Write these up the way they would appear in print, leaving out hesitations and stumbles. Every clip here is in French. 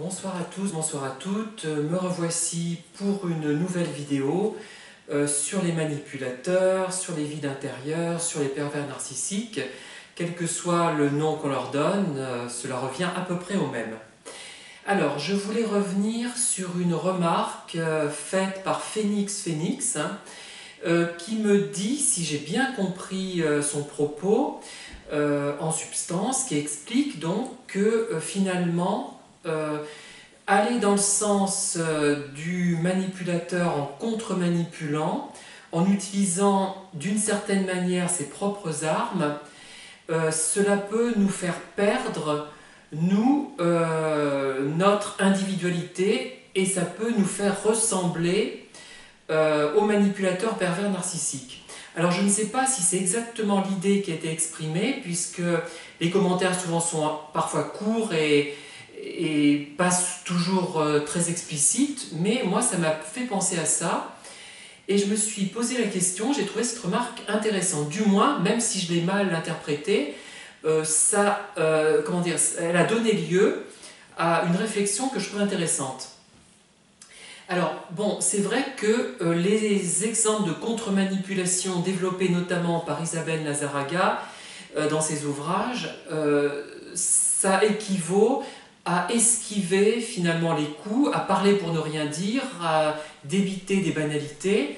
Bonsoir à tous, bonsoir à toutes. Me revoici pour une nouvelle vidéo sur les manipulateurs, sur les vides intérieurs, sur les pervers narcissiques. Quel que soit le nom qu'on leur donne, cela revient à peu près au même. Alors, je voulais revenir sur une remarque faite par Phoenix, qui me dit, si j'ai bien compris son propos, en substance, qui explique donc que finalement, aller dans le sens du manipulateur en contre-manipulant, en utilisant d'une certaine manière ses propres armes, cela peut nous faire perdre, nous, notre individualité, et ça peut nous faire ressembler au manipulateur pervers narcissique. Alors je ne sais pas si c'est exactement l'idée qui a été exprimée, puisque les commentaires souvent sont parfois courts et pas toujours très explicites, mais moi ça m'a fait penser à ça, et je me suis posé la question, j'ai trouvé cette remarque intéressante, du moins, même si je l'ai mal interprétée, elle a donné lieu à une réflexion que je trouve intéressante. Alors, bon, c'est vrai que les exemples de contre-manipulation développés notamment par Isabelle Nazaraga dans ses ouvrages, ça équivaut à esquiver finalement les coups, à parler pour ne rien dire, à débiter des banalités.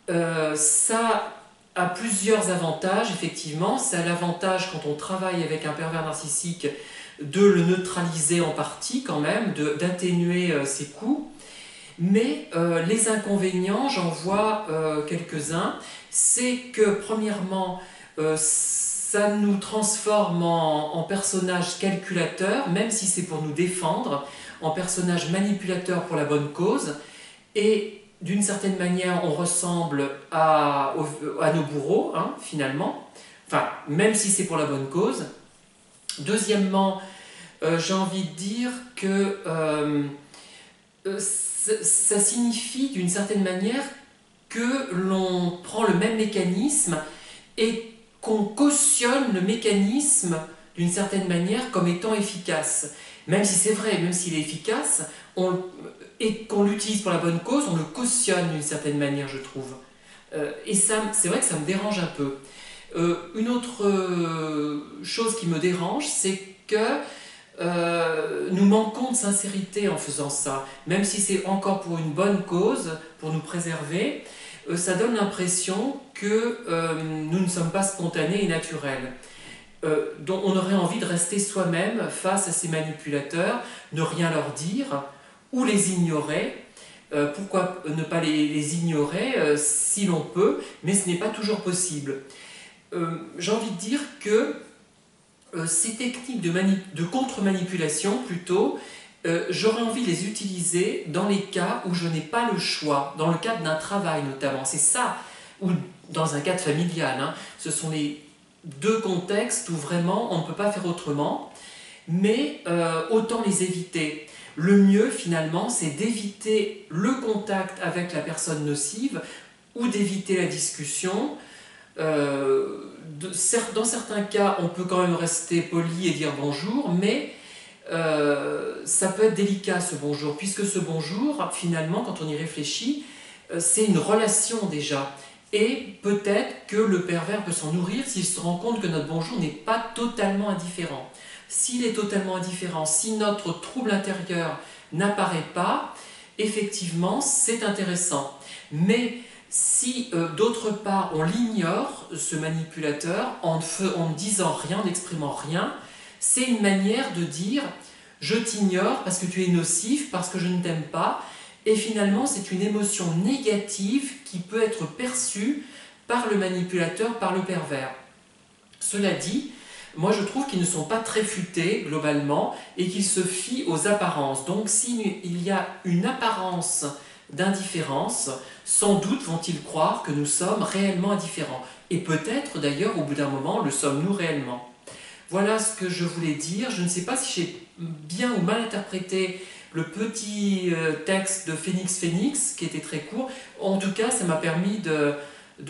Ça a plusieurs avantages, effectivement. Ça a l'avantage, quand on travaille avec un pervers narcissique, de le neutraliser en partie quand même, d'atténuer ses coups. Mais les inconvénients, j'en vois quelques-uns. C'est que, premièrement, ça nous transforme en personnage calculateur, même si c'est pour nous défendre, en personnage manipulateur pour la bonne cause. Et d'une certaine manière, on ressemble à nos bourreaux, hein, finalement. Enfin, même si c'est pour la bonne cause. Deuxièmement, j'ai envie de dire que ça signifie d'une certaine manière que l'on prend le même mécanisme et qu'on cautionne le mécanisme d'une certaine manière comme étant efficace. Même si c'est vrai, même s'il est efficace, et qu'on l'utilise pour la bonne cause, on le cautionne d'une certaine manière, je trouve. Et ça, c'est vrai que ça me dérange un peu. Une autre chose qui me dérange, c'est que nous manquons de sincérité en faisant ça, même si c'est encore pour une bonne cause, pour nous préserver, ça donne l'impression que nous ne sommes pas spontanés et naturels. Donc on aurait envie de rester soi-même face à ces manipulateurs, ne rien leur dire ou les ignorer. Pourquoi ne pas les ignorer si l'on peut, mais ce n'est pas toujours possible. J'ai envie de dire que ces techniques de contre-manipulation, plutôt, j'aurais envie de les utiliser dans les cas où je n'ai pas le choix, dans le cadre d'un travail notamment. C'est ça, ou dans un cadre familial. Hein. Ce sont les deux contextes où vraiment on ne peut pas faire autrement, mais autant les éviter. Le mieux, finalement, c'est d'éviter le contact avec la personne nocive ou d'éviter la discussion. Dans certains cas, on peut quand même rester poli et dire bonjour, mais ça peut être délicat ce bonjour, puisque ce bonjour, finalement, quand on y réfléchit, c'est une relation déjà. Et peut-être que le pervers peut s'en nourrir s'il se rend compte que notre bonjour n'est pas totalement indifférent. S'il est totalement indifférent, si notre trouble intérieur n'apparaît pas, effectivement, c'est intéressant. Mais si d'autre part on l'ignore, ce manipulateur, en ne disant rien, en n'exprimant rien, c'est une manière de dire « je t'ignore parce que tu es nocif, parce que je ne t'aime pas », et finalement c'est une émotion négative qui peut être perçue par le manipulateur, par le pervers. Cela dit, moi je trouve qu'ils ne sont pas très futés globalement et qu'ils se fient aux apparences. Donc s'il y a une apparence d'indifférence, sans doute vont-ils croire que nous sommes réellement indifférents. Et peut-être d'ailleurs au bout d'un moment le sommes-nous réellement. Voilà ce que je voulais dire. Je ne sais pas si j'ai bien ou mal interprété le petit texte de Phoenix qui était très court. En tout cas, ça m'a permis de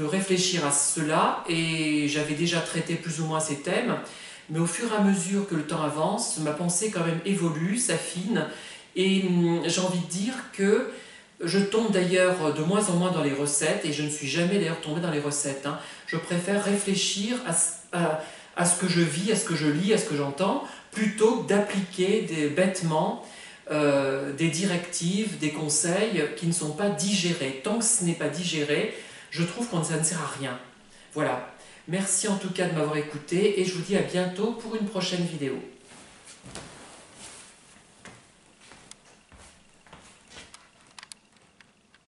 réfléchir à cela et j'avais déjà traité plus ou moins ces thèmes. Mais au fur et à mesure que le temps avance, ma pensée quand même évolue, s'affine Et j'ai envie de dire que je tombe d'ailleurs de moins en moins dans les recettes, et je ne suis jamais d'ailleurs tombée dans les recettes. Hein. Je préfère réfléchir à ce que je vis, à ce que je lis, à ce que j'entends, plutôt que d'appliquer bêtement des directives, des conseils qui ne sont pas digérés. Tant que ce n'est pas digéré, je trouve que ça ne sert à rien. Voilà. Merci en tout cas de m'avoir écouté, et je vous dis à bientôt pour une prochaine vidéo.